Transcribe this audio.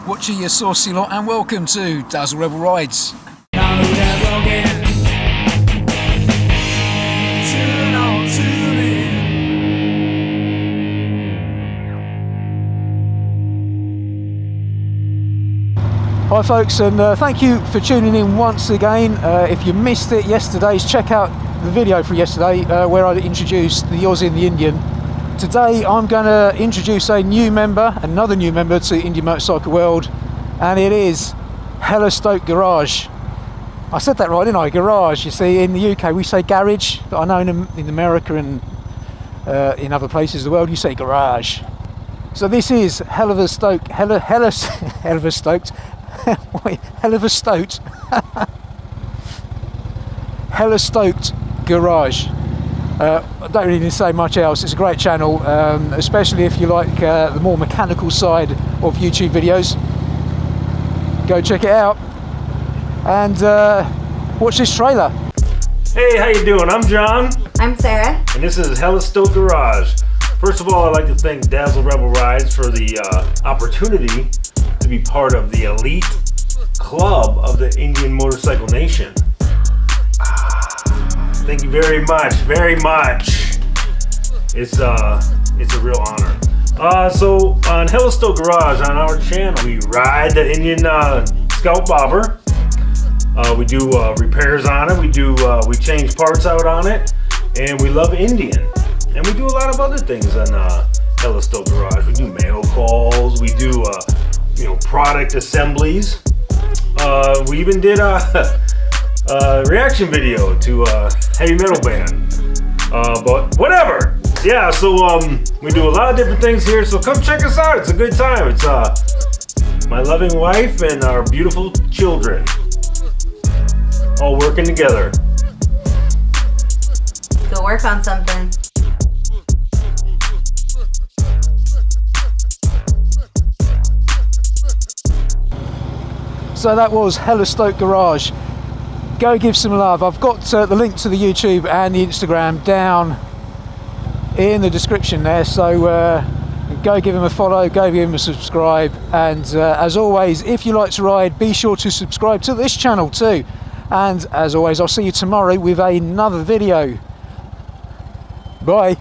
Watching your saucy lot, and welcome to Dazzle Rebel Rides. Hi folks, and thank you for tuning in once again. If you missed it yesterday's, check out the video for yesterday where I introduced the Aussie and the Indian. Today I'm going to introduce another new member to Indian Motorcycle World, and it is Hella Stoked Garage. I said that right, didn't I? Garage. You see, in the UK we say garage, but I know in America and in other places of the world you say garage. So this is Hell of a Stoked Hella Stoked Garage. I don't really need to say much else. It's a great channel, especially if you like the more mechanical side of YouTube videos. Go check it out and watch this trailer. Hey, how you doing? I'm John. I'm Sarah. And this is Hella Stoked Garage. First of all, I'd like to thank Dazzle Rebel Rides for the opportunity to be part of the elite club of the Indian Motorcycle Nation. Thank you very much, very much. It's a real honor. So on Hella Stoked Garage on our channel, we ride the Indian Scout Bobber. We do repairs on it. We change parts out on it, and we love Indian. And we do a lot of other things on Hella Stoked Garage. We do mail calls. We do product assemblies. We even did a reaction video to a heavy metal band, but whatever. Yeah, so we do a lot of different things here, so come check us out. It's a good time. It's my loving wife and our beautiful children all working together. Go work on something. So that was Hella Stoked Garage. Go give some love. I've got the link to the YouTube and the Instagram down in the description there, so go give them a follow, go give them a subscribe, and as always, if you like to ride, be sure to subscribe to this channel too. And as always, I'll see you tomorrow with another video. Bye.